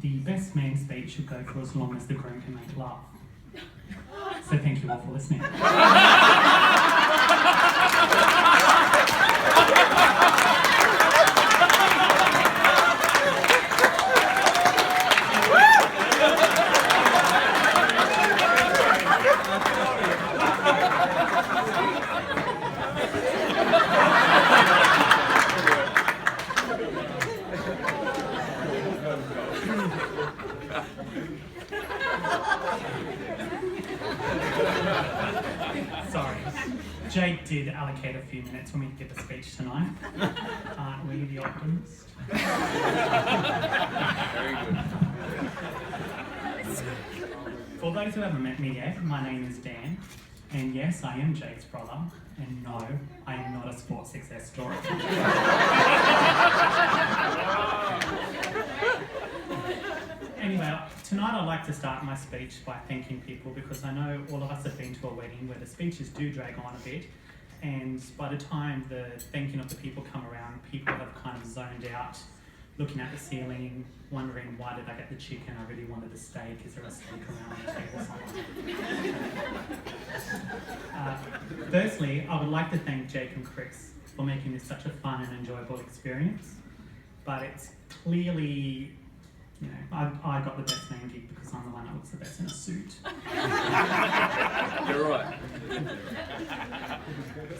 the best man speech should go for as long as the groom can make love. So thank you all for listening. Sorry. Jake did allocate a few minutes for me to give a speech tonight. Aren't we the optimist? Very good. For those who haven't met me yet, my name is Dan. And yes, I am Jake's brother. And no, I am not a sports success story. Anyway, tonight I'd like to start my speech by thanking people because I know all of us have been to a wedding where the speeches do drag on a bit, and by the time the thanking of the people come around, people have kind of zoned out, looking at the ceiling, wondering why did I get the chicken, I really wanted a steak, is there a steak around the table somewhere? Firstly, I would like to thank Jake and Chris for making this such a fun and enjoyable experience, but it's clearly, you know, I got the best man gig because I'm the one that looks the best in a suit. You're right.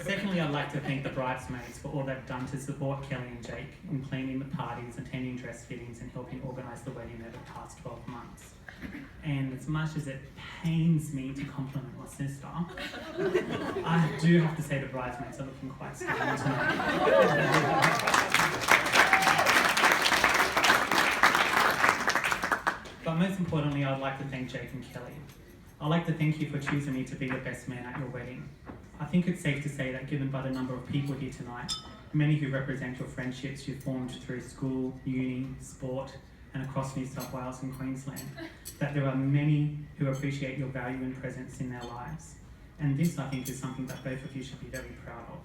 Secondly, I'd like to thank the bridesmaids for all they've done to support Kelly and Jake in planning the parties, attending dress fittings and helping organise the wedding over the past 12 months. And as much as it pains me to compliment my sister, I do have to say the bridesmaids are looking quite stunning tonight. But most importantly, I'd like to thank Jake and Kelly. I'd like to thank you for choosing me to be the best man at your wedding. I think it's safe to say that given by the number of people here tonight, many who represent your friendships you formed through school, uni, sport, and across New South Wales and Queensland, that there are many who appreciate your value and presence in their lives. And this, I think, is something that both of you should be very proud of.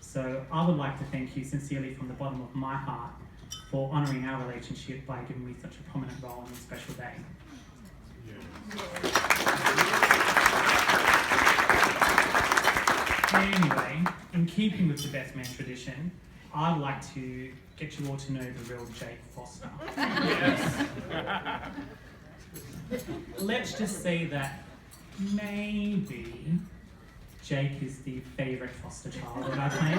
So I would like to thank you sincerely from the bottom of my heart for honouring our relationship by giving me such a prominent role on this special day. Anyway, in keeping with the best man tradition, I'd like to get you all to know the real Jake Foster. Yes. Let's just say that maybe Jake is the favourite foster child that I've had.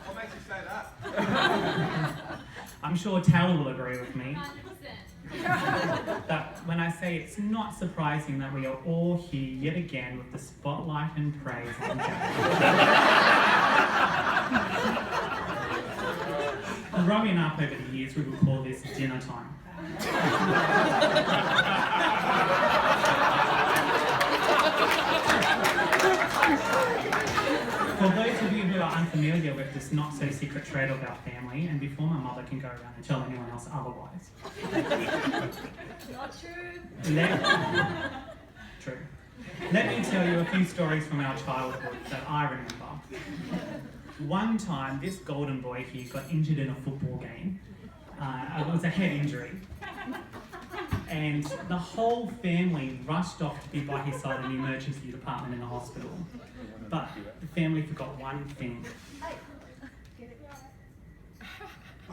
What makes you say that? I'm sure Tal will agree with me 100%. that when I say it's not surprising that we are all here yet again with the spotlight and praise on Jake. Growing up over the years, we would call this dinner time. For those of you who are unfamiliar with this not-so-secret trait of our family, and before my mother can go around and tell anyone else otherwise. Not true. True. Let me tell you a few stories from our childhood that I remember. One time, this golden boy here got injured in a football game. It was a head injury. And the whole family rushed off to be by his side in the emergency department in the hospital. But the family forgot one thing.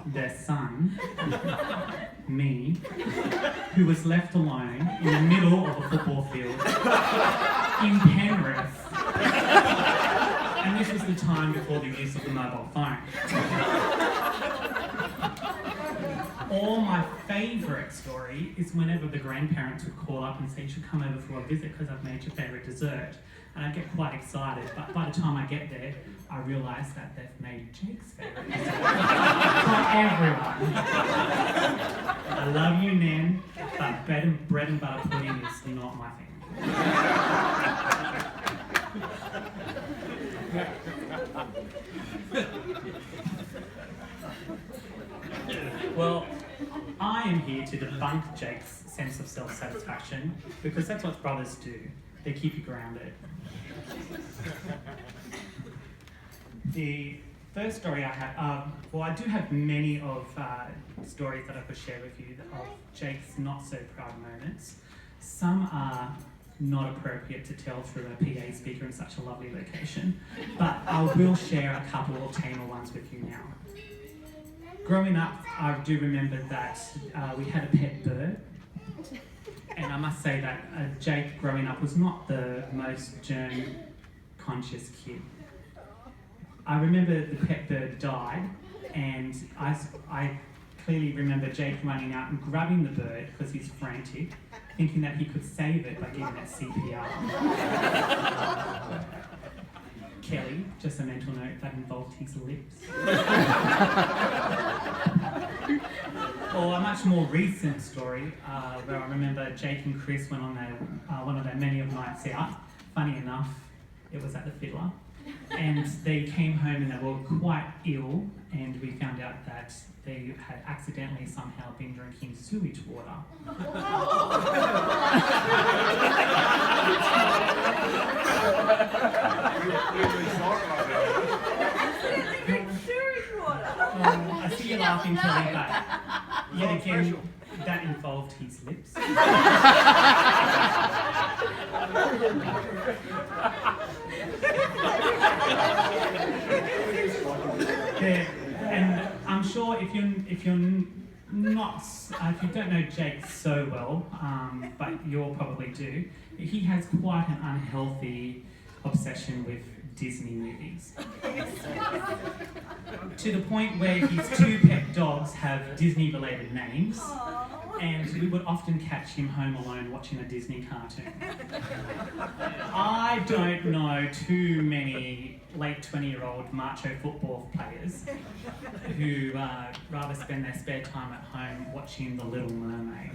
Their son, me, who was left alone in the middle of a football field in Penrith. And this was the time before the use of the mobile phone. Or my favourite story is whenever the grandparents would call up and say, you should come over for a visit because I've made your favourite dessert. And I get quite excited, but by the time I get there, I realise that they've made Jake's favourite dessert for everyone. I love you, Nan, but bread and butter pudding is not my thing. Well, I am here to debunk Jake's sense of self-satisfaction because that's what brothers do. They keep you grounded. The first story I have, well, I do have many of stories that I could share with you of Jake's not so proud moments. Some are not appropriate to tell through a PA speaker in such a lovely location, but I will share a couple of tamer ones with you now. Growing up, I do remember that we had a pet bird, and I must say that Jake, growing up, was not the most germ-conscious kid. I remember the pet bird died, and I clearly remember Jake running out and grabbing the bird because he's frantic, thinking that he could save it by giving it CPR. Kelly, just a mental note, that involved his lips. Or a much more recent story, where I remember Jake and Chris went on one of their many of nights out. Funny enough, it was at the Fiddler. And they came home and they were quite ill, and we found out that they had accidentally somehow been drinking sewage water. I see you laughing, Kelly, but yet again, that involved his lips. Yeah, and I'm sure if you don't know Jake so well, but you'll probably do, he has quite an unhealthy obsession with Disney movies. To the point where his two pet dogs have Disney-related names, and we would often catch him home alone watching a Disney cartoon. I don't know too many late 20-year-old macho football players who rather spend their spare time at home watching The Little Mermaid.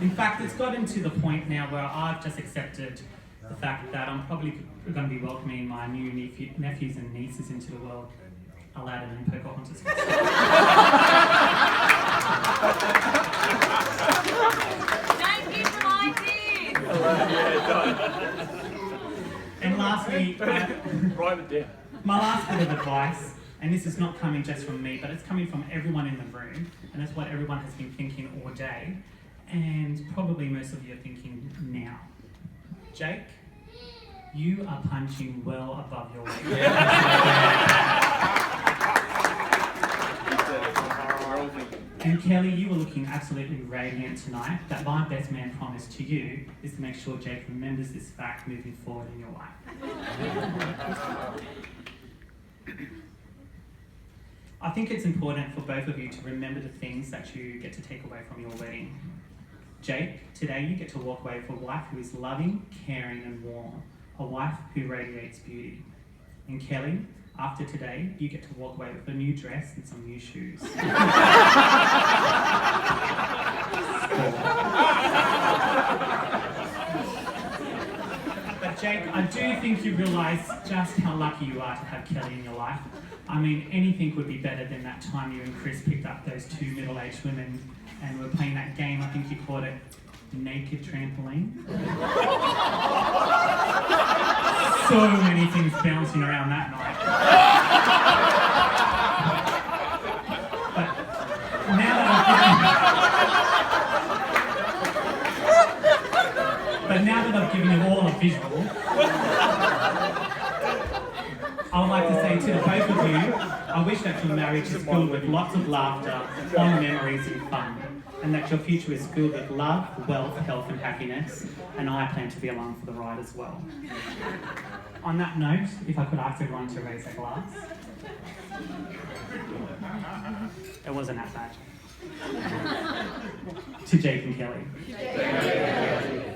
In fact, it's gotten to the point now where I've just accepted the fact that I'm probably going to be welcoming my new nephews and nieces into the world, Aladdin and Pocahontas. Thank you for my teeth. And lastly, Write it down. my last bit of advice, and this is not coming just from me, but it's coming from everyone in the room, and that's what everyone has been thinking all day, and probably most of you are thinking now. Jake, you are punching well above your weight. And Kelly, you were looking absolutely radiant tonight. That my best man promise to you is to make sure Jake remembers this fact moving forward in your life. I think it's important for both of you to remember the things that you get to take away from your wedding. Jake, today you get to walk away with a wife who is loving, caring and warm. A wife who radiates beauty. And Kelly, after today, you get to walk away with a new dress and some new shoes. But Jake, I do think you realise just how lucky you are to have Kelly in your life. I mean, anything would be better than that time you and Chris picked up those two middle-aged women and were playing that game. I think you called it Naked Trampoline. So many things bouncing around that night. But now that I've given you all a visual, I would like to say to the both of you, I wish that your marriage is filled with lots of laughter, fond memories and fun, and that your future is filled with love, wealth, health and happiness, and I plan to be along for the ride as well. On that note, if I could ask everyone to raise their glass. It wasn't that bad. To Jake and Kelly.